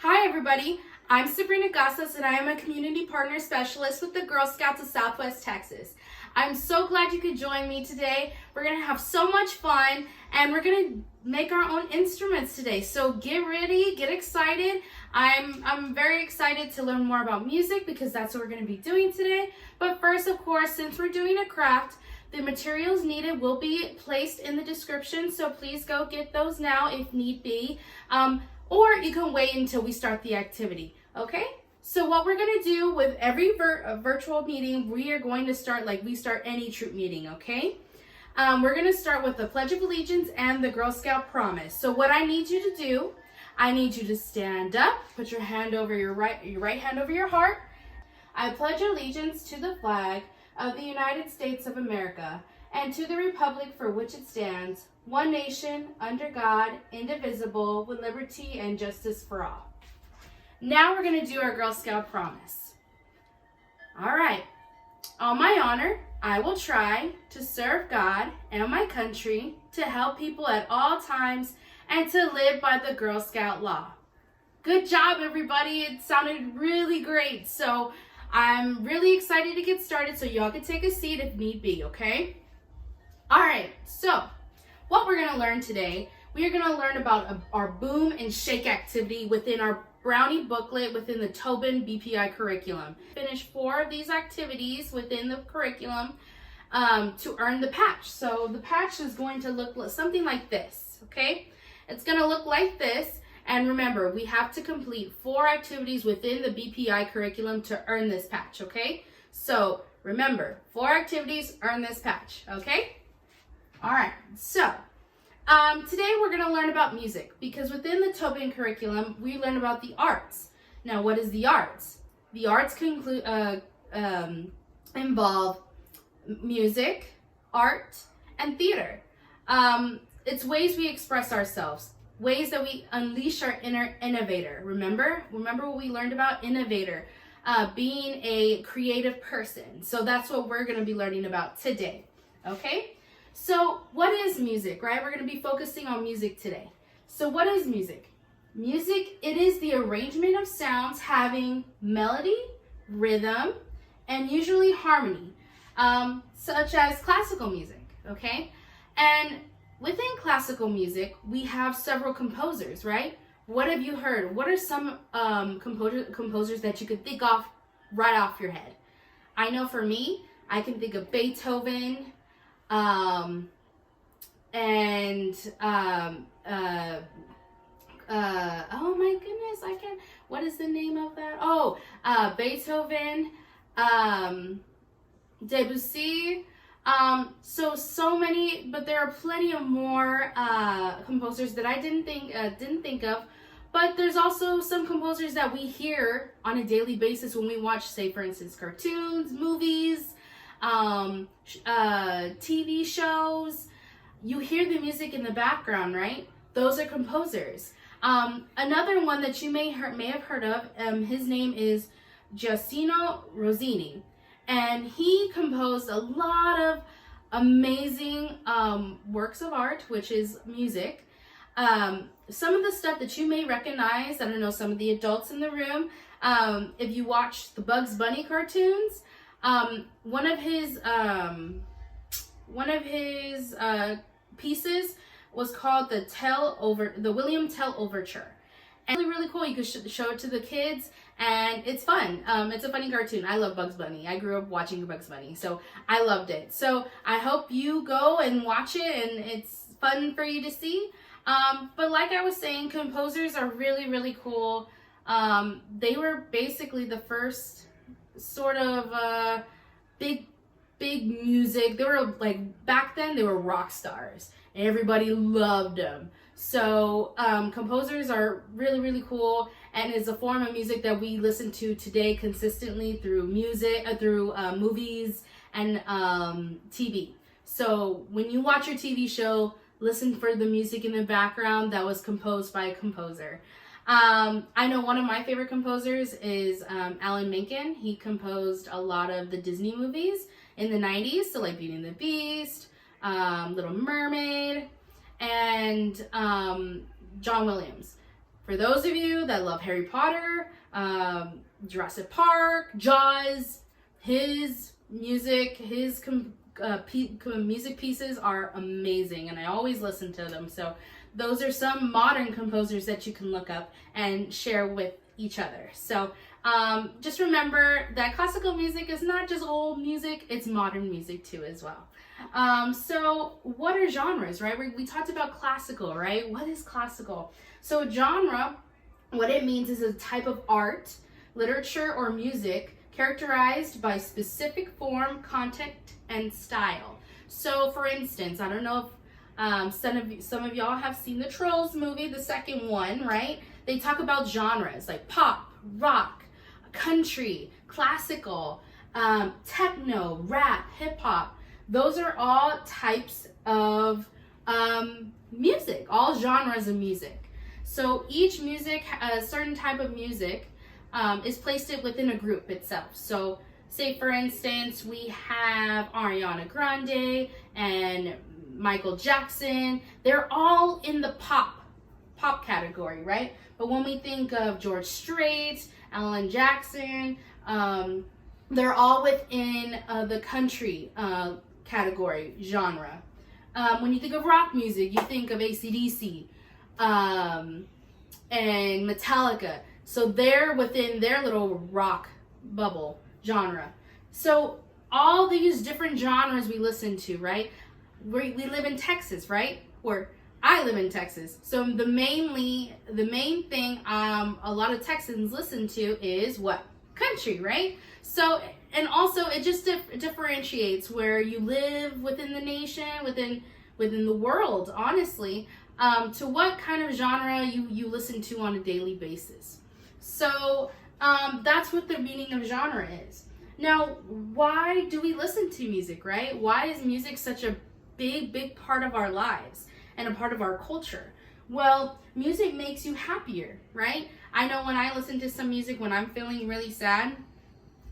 Hi everybody, I'm Sabrina Gasas and I am a Community Partner Specialist with the Girl Scouts of Southwest Texas. I'm so glad you could join me today. We're going to have so much fun and we're going to make our own instruments today. So get ready, get excited. I'm very excited to learn more about music because that's what we're going to be doing today. But first, of course, since we're doing a craft, the materials needed will be placed in the description, so please go get those now if need be. Or you can wait until we start the activity, okay? So what we're gonna do with every virtual meeting, we are going to start like we start any troop meeting, okay? We're gonna start with the Pledge of Allegiance and the Girl Scout Promise. So what I need you to do, I need you to stand up, put your hand over your right hand over your heart. I pledge allegiance to the flag of the United States of America and to the republic for which it stands, one nation, under God, indivisible, with liberty and justice for all. Now we're going to do our Girl Scout promise. All right. On my honor, I will try to serve God and my country, to help people at all times, and to live by the Girl Scout law. Good job, everybody. It sounded really great. So I'm really excited to get started, so y'all can take a seat if need be, okay? All right, so what we're gonna learn today, we are gonna learn about our boom and shake activity within our Brownie booklet within the Tobin BPI curriculum. Finish 4 of these activities within the curriculum to earn the patch. So the patch is going to look something like this, okay? It's gonna look like this. And remember, we have to complete 4 activities within the BPI curriculum to earn this patch, okay? So remember, 4 activities, earn this patch, okay? All right, so today we're gonna learn about music because within the Tobin curriculum, we learn about the arts. Now, what is the arts? The arts involve music, art, and theater. It's ways we express ourselves. Ways that we unleash our inner innovator. Remember what we learned about innovator, being a creative person. So that's what we're going to be learning about today. Okay? So what is music, right? We're going to be focusing on music today. So what is music? Music, it is the arrangement of sounds having melody, rhythm, and usually harmony, such as classical music. Okay? And within classical music, we have several composers, right? What have you heard? What are some composers that you could think of right off your head? I know for me, I can think of Beethoven, oh my goodness, I can't, what is the name of that? Oh, Beethoven, Debussy. So many, but there are plenty of more composers that I didn't think of. But there's also some composers that we hear on a daily basis when we watch, say, for instance, cartoons, movies, TV shows. You hear the music in the background, right? Those are composers. Another one that you may have heard of, his name is Gioachino Rossini. And he composed a lot of amazing works of art, which is music. Some of the stuff that you may recognize, I don't know, some of the adults in the room, if you watch the Bugs Bunny cartoons, one of his pieces was called the William Tell Overture. And it's really cool. You could show it to the kids, and it's fun. It's a funny cartoon. I love Bugs Bunny. I grew up watching Bugs Bunny, so I loved it. So I hope you go and watch it, and it's fun for you to see. But like I was saying, composers are really, really cool. They were basically the first sort of big music. They were like, back then they were rock stars. Everybody loved them. So composers are really, really cool, and is a form of music that we listen to today consistently through music, through movies and TV. So when you watch your TV show, listen for the music in the background that was composed by a composer. I know one of my favorite composers is Alan Menken. He composed a lot of the Disney movies in the 90s, so like Beauty and the Beast, Little Mermaid, and John Williams. for those of you that love Harry Potter, Jurassic Park, Jaws, his music, his music pieces are amazing, and I always listen to them. So those are some modern composers that you can look up and share with each other. So just remember that classical music is not just old music, it's modern music too as well. So what are genres, right? We talked about classical, right? What is classical? So genre, what it means is a type of art, literature, or music characterized by specific form, content, and style. So for instance, I don't know if some of y'all have seen the Trolls movie, the second one, right? They talk about genres like pop, rock, country, classical, techno, rap, hip hop. Those are all types of music, all genres of music. So each music, a certain type of music, is placed within a group itself. So say for instance, we have Ariana Grande and Michael Jackson. They're all in the pop category, right? But when we think of George Strait, Alan Jackson, they're all within the country category, genre. When you think of rock music, you think of AC/DC and Metallica. So they're within their little rock bubble genre. So all these different genres we listen to, right? We live in Texas, right? Or I live in Texas. So the main thing a lot of Texans listen to is what? Country, right? So, and also it just differentiates where you live within the nation, within the world, honestly, to what kind of genre you listen to on a daily basis. So that's what the meaning of genre is. Now, why do we listen to music, right? Why is music such a big part of our lives and a part of our culture? Well, music makes you happier, right? I know when I listen to some music when I'm feeling really sad,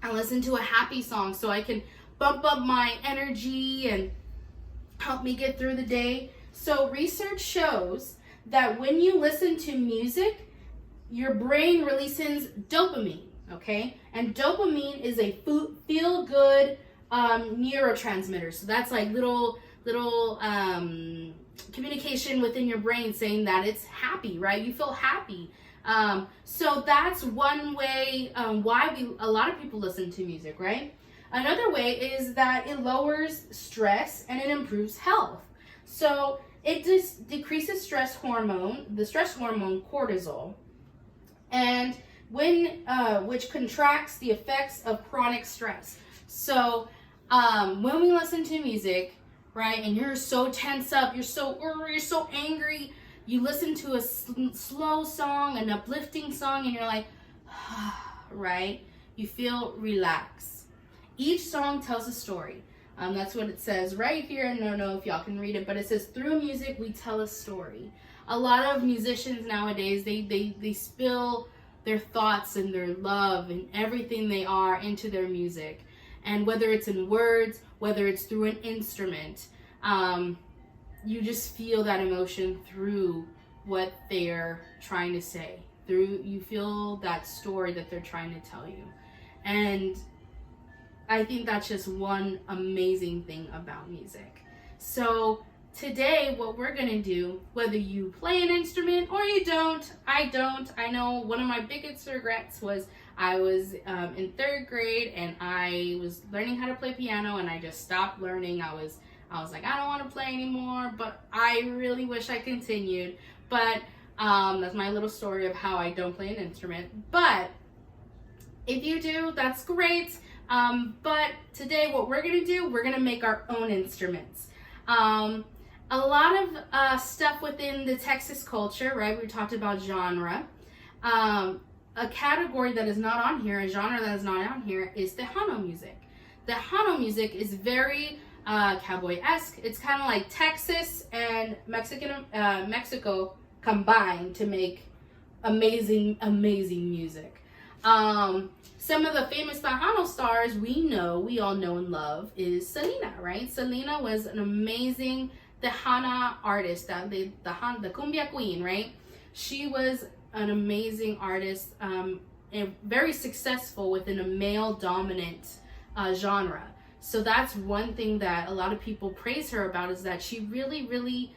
I listen to a happy song so I can bump up my energy and help me get through the day. So research shows that when you listen to music, your brain releases dopamine, okay? And dopamine is a feel-good neurotransmitter. So that's like little communication within your brain saying that it's happy, right? You feel happy. So that's one way why a lot of people listen to music, right? Another way is that it lowers stress and it improves health. So it just decreases the stress hormone cortisol, and which contracts the effects of chronic stress. So when we listen to music, right, and you're so tense up, you're so angry, you listen to a slow song, an uplifting song, and you're like, right? You feel relaxed. Each song tells a story. That's what it says right here. I don't know if y'all can read it, but it says, through music, we tell a story. A lot of musicians nowadays, they spill their thoughts and their love and everything they are into their music. And whether it's in words, whether it's through an instrument, you just feel that emotion through what they're trying to say. You feel that story that they're trying to tell you. And I think that's just one amazing thing about music. So today, what we're gonna do, whether you play an instrument or you don't, I know one of my biggest regrets was I was in 3rd grade and I was learning how to play piano and I just stopped learning. I was like, I don't want to play anymore, but I really wish I continued. But that's my little story of how I don't play an instrument. But if you do, that's great. But today what we're going to do, we're going to make our own instruments. A lot of stuff within the Texas culture, right? We talked about genre. A category that is not on here, a genre that is not on here, is Tejano music. Tejano music is very cowboy-esque. It's kind of like Texas and Mexico combined to make amazing music. Some of the famous Tejano stars we all know and love is Selena, right? Selena was an amazing Tejana artist, the cumbia queen, right? she was an amazing artist, and very successful within a male dominant genre. So that's one thing that a lot of people praise her about, is that she really, really,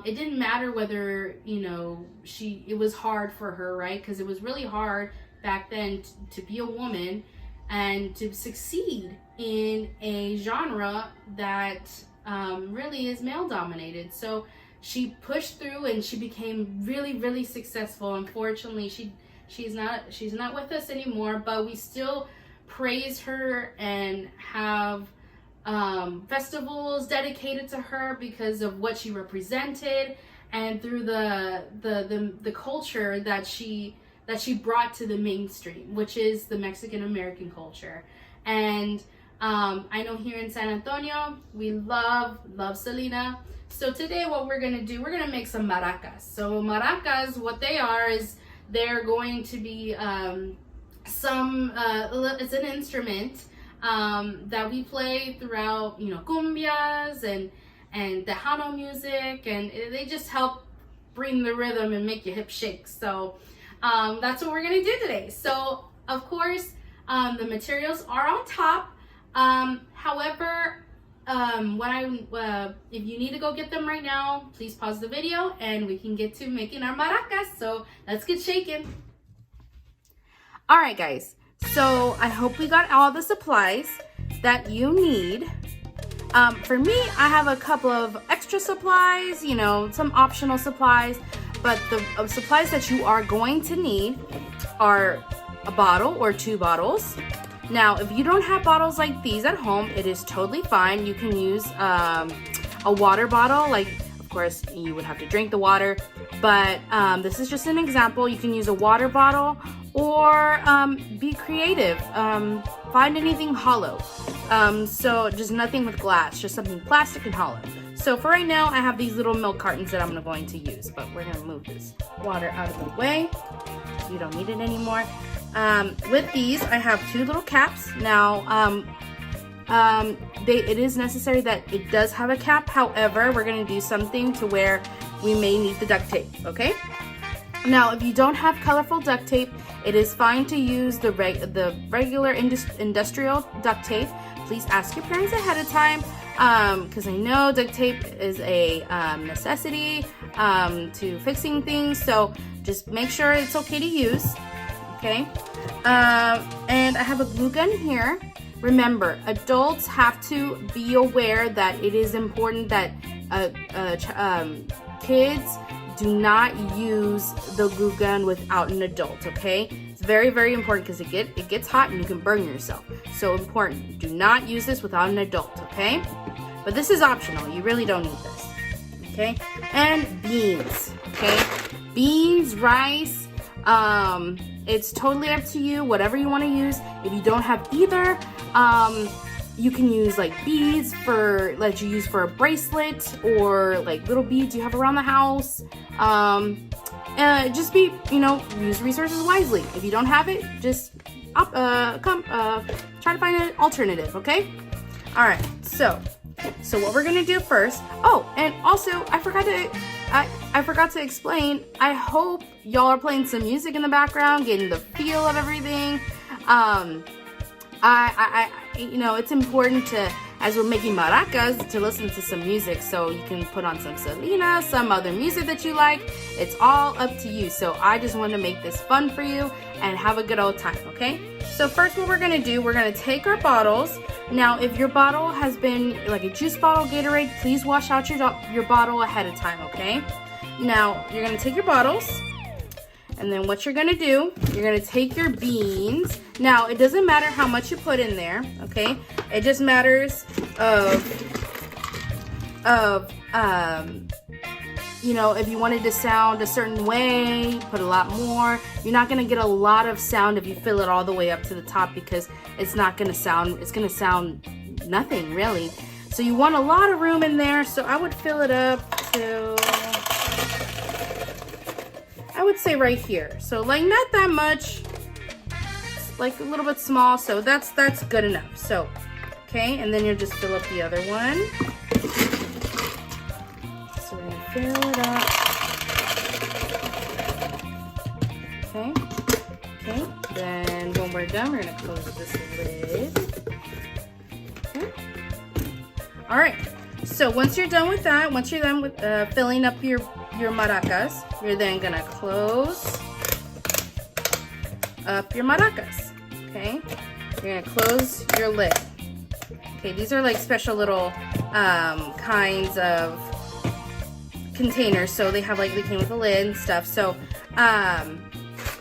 it didn't matter whether, you know, it was hard for her, right? Because it was really hard back then to be a woman and to succeed in a genre that really is male dominated. So she pushed through and she became really, really successful. Unfortunately, she's not with us anymore, but we still praise her and have festivals dedicated to her because of what she represented, and through the culture that she brought to the mainstream, which is the Mexican American culture. And I know here in San Antonio we love Selena. So today what we're gonna do, we're gonna make some maracas. So maracas, what they are is they're going to be it's an instrument that we play throughout, you know, cumbias and Tejano music, and they just help bring the rhythm and make your hips shake. So that's what we're gonna do today. So of course the materials are on top. However, if you need to go get them right now, please pause the video and we can get to making our maracas. So let's get shaking. All right, guys. So I hope we got all the supplies that you need. For me, I have a couple of extra supplies, you know, some optional supplies, but the supplies that you are going to need are a bottle or 2 bottles. Now, if you don't have bottles like these at home, it is totally fine. You can use a water bottle. Like, of course, you would have to drink the water, but this is just an example. You can use a water bottle, or be creative. Find anything hollow. So just nothing with glass, just something plastic and hollow. So for right now, I have these little milk cartons that I'm going to use, but we're gonna move this water out of the way. You don't need it anymore. With these, I have 2 little caps. Now, it is necessary that it does have a cap. However, we're gonna do something to where we may need the duct tape, okay? Now, if you don't have colorful duct tape, it is fine to use the regular industrial duct tape. Please ask your parents ahead of time, because I know duct tape is a necessity to fixing things. So just make sure it's okay to use, okay? And I have a glue gun here. Remember, adults have to be aware that it is important that kids do not use the glue gun without an adult, okay? It's very, very important because it gets hot and you can burn yourself. So important. Do not use this without an adult, okay? But this is optional. You really don't need this, okay? And beans, okay? Beans, rice, it's totally up to you, whatever you want to use. If you don't have either, you can use like beads that you use for a bracelet, or like little beads you have around the house. Just use resources wisely. If you don't have it, just try to find an alternative, okay? All right, so what we're gonna do first, oh, and also I forgot to explain, I hope y'all are playing some music in the background, getting the feel of everything. It's important to, as we're making maracas, to listen to some music. So you can put on some Selena, some other music that you like. It's all up to you. So I just want to make this fun for you and have a good old time, okay? So first what we're going to do, we're going to take our bottles. Now, if your bottle has been like a juice bottle, Gatorade, please wash out your bottle ahead of time, okay? Now, you're going to take your bottles. And then what you're gonna do, you're gonna take your beans. Now, it doesn't matter how much you put in there, okay? It just matters if you wanted to sound a certain way, put a lot more. You're not gonna get a lot of sound if you fill it all the way up to the top, because it's gonna sound nothing really. So you want a lot of room in there, so I would fill it up to, I would say right here. So like not that much, like a little bit small, so that's good enough. So, okay, and then you just fill up the other one. So we're gonna fill it up. done, we're gonna close this lid. Okay. All right, so once you're done with that, once you're done with filling up your maracas, you're then gonna close up your maracas, okay? You're gonna close your lid. Okay, these are like special little kinds of containers, so they have like, they came with a lid and stuff. So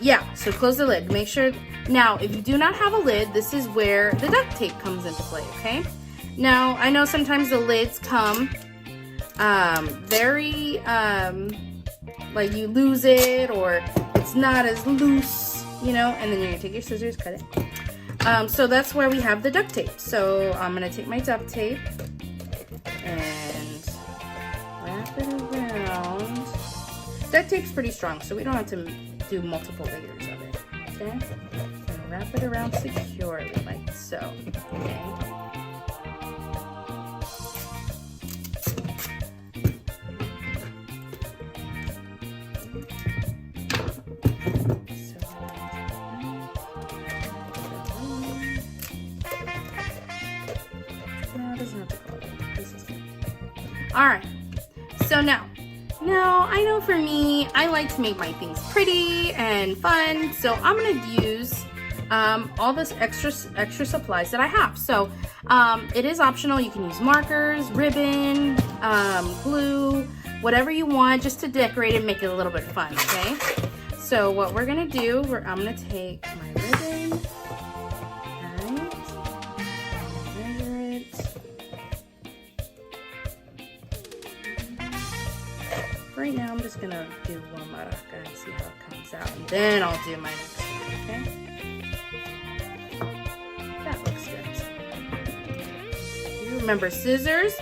yeah, so close the lid. Make sure, now if you do not have a lid, this is where the duct tape comes into play, okay? Now, I know sometimes the lids come very, like you lose it or it's not as loose, you know, and then you're gonna take your scissors, cut it. So that's where we have the duct tape. So I'm gonna take my duct tape and wrap it around. Duct tape's pretty strong, so we don't have to do multiple layers of it, okay? And wrap it around securely, like so, okay? Alright, so now I know for me, I like to make my things pretty and fun, so I'm going to use all this extra supplies that I have. So it is optional. You can use markers, ribbon, glue, whatever you want, just to decorate and make it a little bit fun, okay? So what we're going to do, I'm going to take my ribbon, measure it. Right now, I'm just gonna do one maraca and see how it comes out, and then I'll do my next one, okay? That looks good. You remember scissors.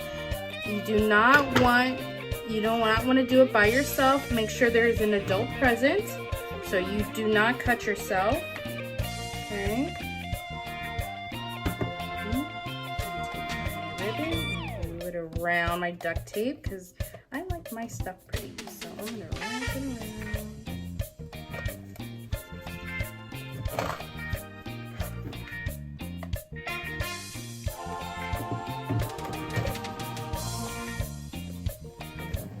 You don't want to do it by yourself. Make sure there is an adult present, so you do not cut yourself, okay? Take my ribbon and glue it around my duct tape, because I like my stuff pretty, so I'm gonna wrap it around.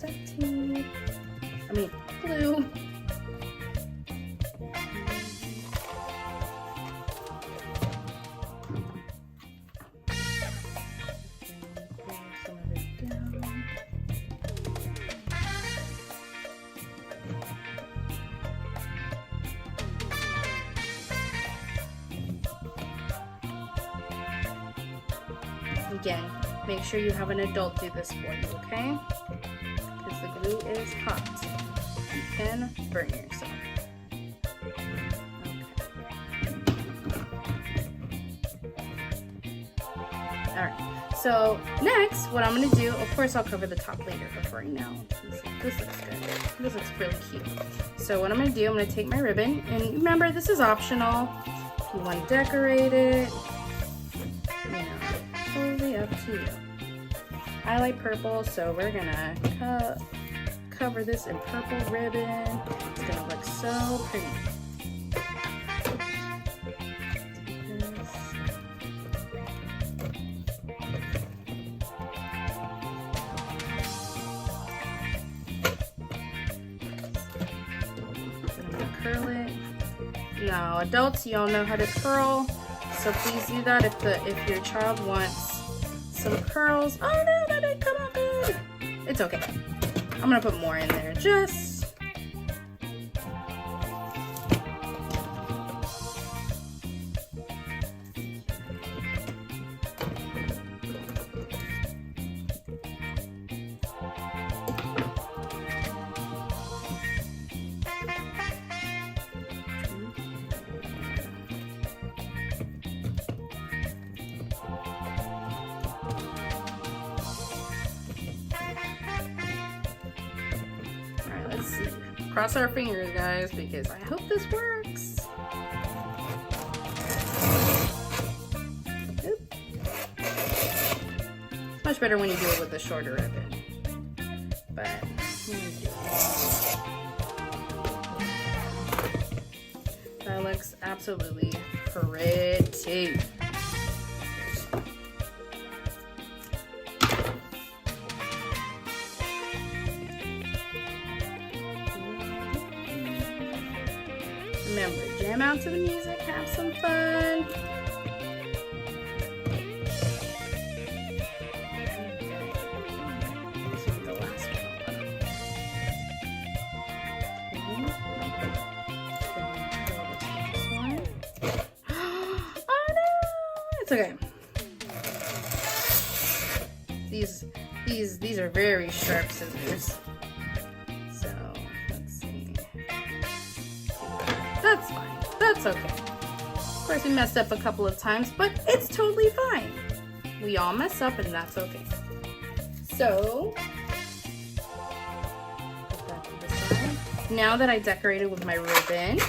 Duct tape. I mean, glue. Again, make sure you have an adult do this for you, okay? Because the glue is hot. You can burn yourself. Okay. Alright, so next, what I'm going to do, of course I'll cover the top later, but for right now, this looks good. This looks really cute. So what I'm going to do, I'm going to take my ribbon, and remember, this is optional. If you want to decorate it, totally up to you. I like purple, so we're gonna cover this in purple ribbon. It's gonna look so pretty. So I'm gonna curl it. Now, adults, you all know how to curl. So please do that if your child wants some curls. Oh no, that didn't come out good. It's okay. I'm gonna put more in there. Just cross our fingers, guys, because I hope this works. Oop. It's much better when you do it with a shorter ribbon. But that looks absolutely pretty. Remember, jam out to the music, have some fun. This will be the last one. Oh no! It's okay. These are very sharp scissors. So let's see. That's fine. That's okay. Of course, we messed up a couple of times, but it's totally fine. We all mess up, and that's okay. So, put that to the side. Now that I decorated with my ribbon,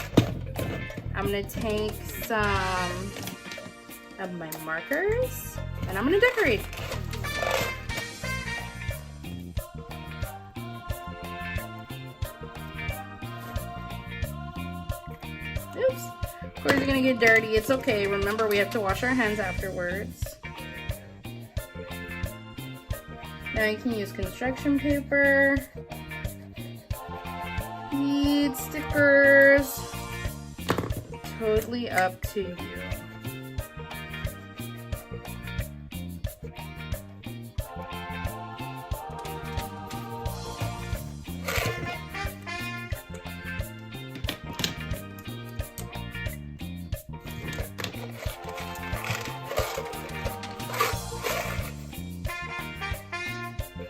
I'm gonna take some of my markers, and I'm gonna decorate. Oops. Of course, you're gonna get dirty. It's okay. Remember, we have to wash our hands afterwards. Now you can use construction paper, bead stickers. Totally up to you.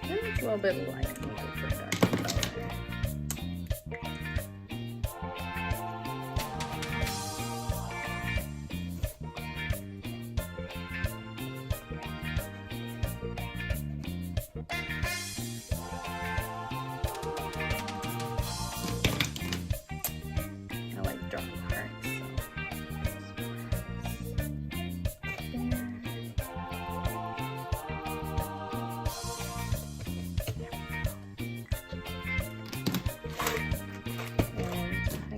It's a little bit light. Let me go for a dark color. I like dark hearts.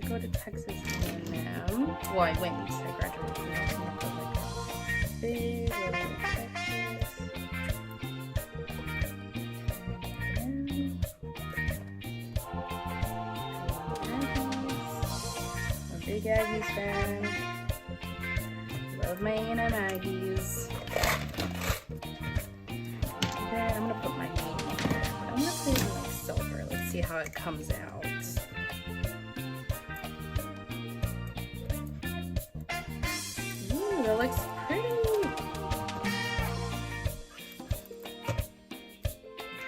Go to Texas A&M. Well, I went. I graduated from there. So I'm gonna put like a big little Texas. I'm a big Aggies fan. Love my A&M Aggies. Then I'm gonna put my name in there. But I'm gonna put it in like silver. Let's see how it comes out. That looks pretty.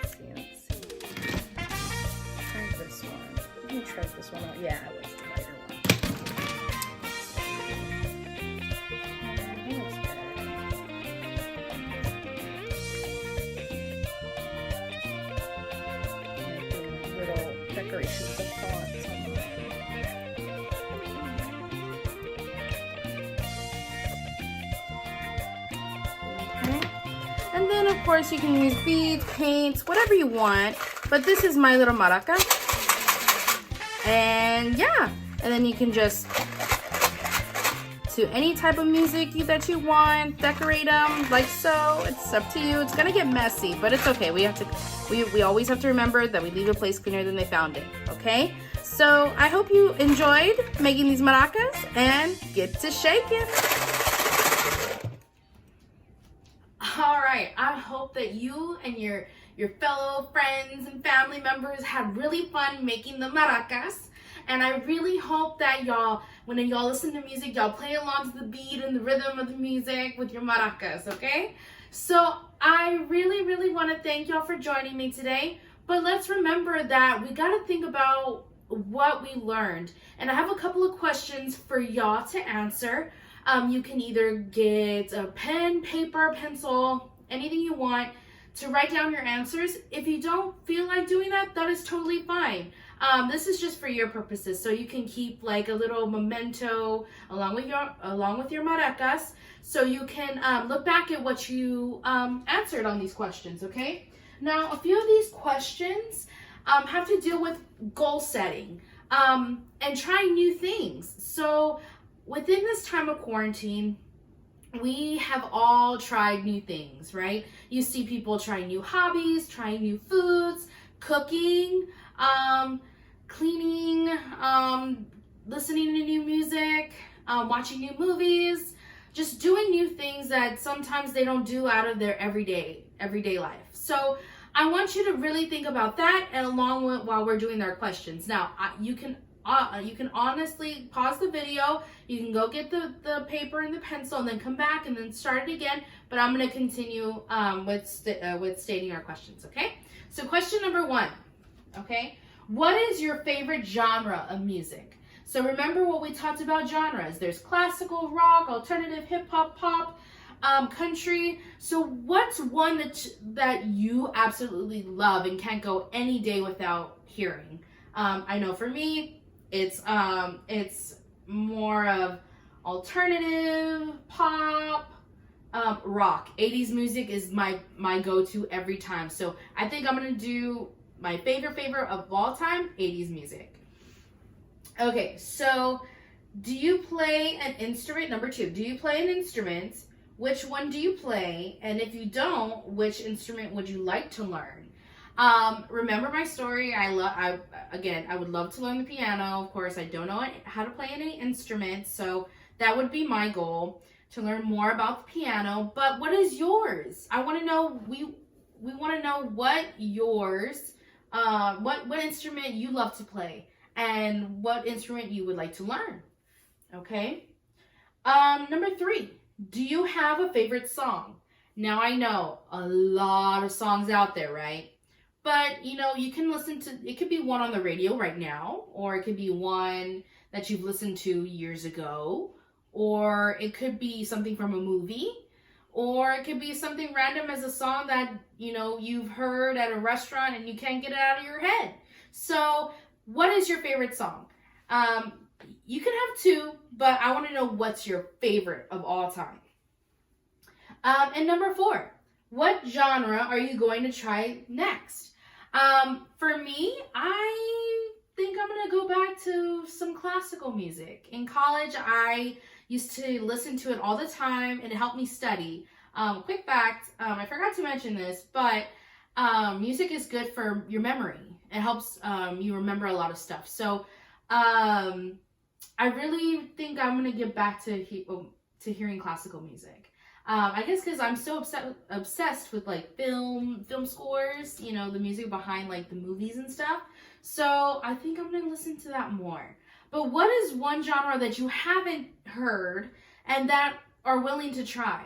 Let's see. Try this one. Let me try this one out. Yeah, I like the lighter one. That looks good. Little decorations of fonts on mine. And then, of course, you can use beads, paints, whatever you want. But this is my little maraca. And yeah, and then you can just to any type of music that you want, decorate them like so. It's up to you. It's gonna get messy, but it's okay. We always have to remember that we leave a place cleaner than they found it. Okay. So I hope you enjoyed making these maracas and get to shaking. All right, I hope that you and your fellow friends and family members had really fun making the maracas. And I really hope that y'all, when y'all listen to music, y'all play along to the beat and the rhythm of the music with your maracas, okay? So I really, really want to thank y'all for joining me today. But let's remember that we got to think about what we learned. And I have a couple of questions for y'all to answer. You can either get a pen, paper, pencil, anything you want to write down your answers. If you don't feel like doing that, that is totally fine. This is just for your purposes, so you can keep like a little memento along with your maracas, so you can look back at what you answered on these questions. Okay. Now, a few of these questions have to deal with goal setting and trying new things. So within this time of quarantine, we have all tried new things, right? You see people trying new hobbies, trying new foods, cooking, cleaning, listening to new music, watching new movies, just doing new things that sometimes they don't do out of their everyday life. So I want you to really think about that, and along with while we're doing our questions. Now, you can honestly pause the video. You can go get the paper and the pencil, and then come back and then start it again. But I'm going to continue with stating our questions. Okay. So question number 1. Okay. What is your favorite genre of music? So remember what we talked about genres. There's classical, rock, alternative, hip hop, pop, country. So what's one that you absolutely love and can't go any day without hearing? I know for me, it's more of alternative, pop, rock. 80s music is my go-to every time. So I think I'm gonna do my favorite of all time, 80s music. Okay, so do you play an instrument? Number 2, do you play an instrument? Which one do you play? And if you don't, which instrument would you like to learn? Remember my story. I would love to learn the piano. Of course, I don't know how to play any instrument, so that would be my goal, to learn more about the piano. But what is yours? I want to know. We want to know what yours, what instrument you love to play, and what instrument you would like to learn. Okay. Number 3, do you have a favorite song? Now, I know a lot of songs out there, right? But, you can listen to, it could be one on the radio right now, or it could be one that you've listened to years ago, or it could be something from a movie, or it could be something random as a song that, you've heard at a restaurant and you can't get it out of your head. So, what is your favorite song? You can have 2, but I want to know what's your favorite of all time. And number 4, what genre are you going to try next? For me, I think I'm going to go back to some classical music. In college, I used to listen to it all the time, and it helped me study. Quick fact, I forgot to mention this, but music is good for your memory. It helps you remember a lot of stuff. So I really think I'm going to get back to hearing classical music. I guess because I'm so obsessed with like film scores, the music behind like the movies and stuff. So I think I'm going to listen to that more. But what is one genre that you haven't heard and that are willing to try?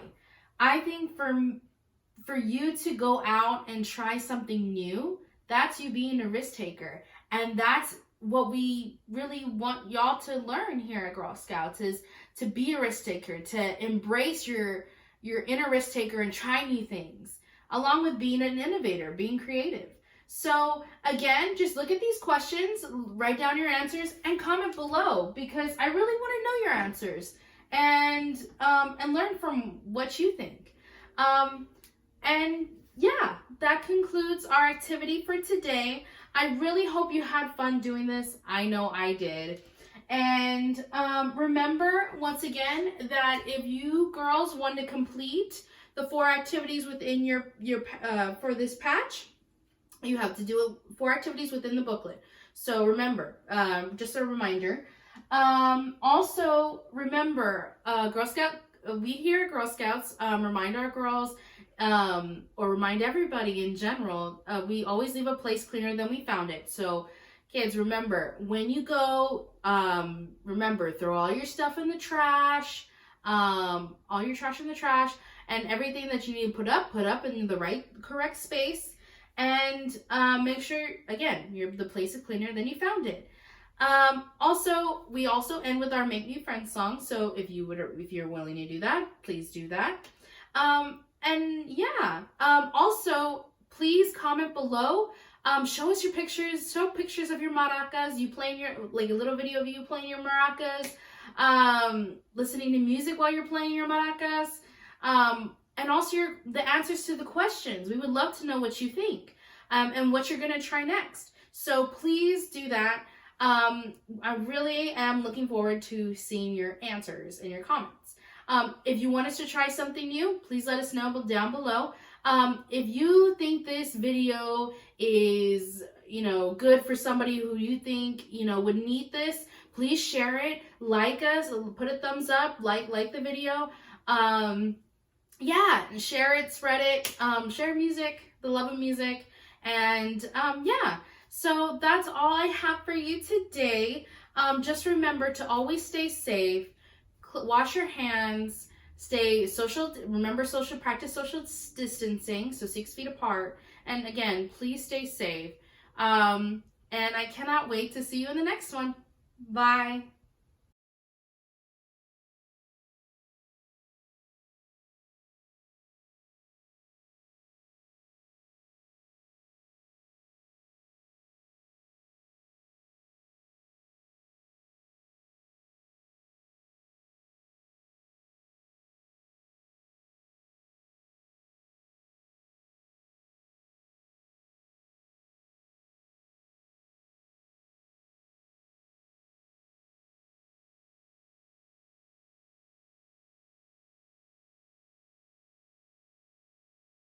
I think for you to go out and try something new, that's you being a risk taker. And that's what we really want y'all to learn here at Girl Scouts, is to be a risk taker, to embrace your inner risk taker and try new things, along with being an innovator, being creative. So again, just look at these questions, write down your answers, and comment below, because I really want to know your answers and learn from what you think. And yeah, that concludes our activity for today. I really hope you had fun doing this. I know I did. And remember, once again, that if you girls want to complete the 4 activities within your for this patch, you have to do 4 activities within the booklet. So remember, just a reminder. Also, remember, Girl Scout, we here at Girl Scouts remind our girls, or remind everybody in general, we always leave a place cleaner than we found it. So kids, remember, when you go, remember, throw all your stuff in the trash, all your trash in the trash, and everything that you need to put up in the correct space. And make sure, again, the place is cleaner than you found it. Also, we also end with our Make New Friends song. So if you're willing to do that, please do that. And yeah, also, please comment below. Show us your pictures. Show pictures of your maracas. You playing like a little video of you playing your maracas. Listening to music while you're playing your maracas. And also the answers to the questions. We would love to know what you think. And what you're going to try next. So please do that. I really am looking forward to seeing your answers and your comments. If you want us to try something new, please let us know down below. If you think this video is, good for somebody who you think, would need this, please share it, like us, put a thumbs up, like the video. Yeah, share it, spread it, share music, the love of music, and yeah. So that's all I have for you today. Just remember to always stay safe, wash your hands, practice social distancing, so 6 feet apart. And again, please stay safe. And I cannot wait to see you in the next one. Bye.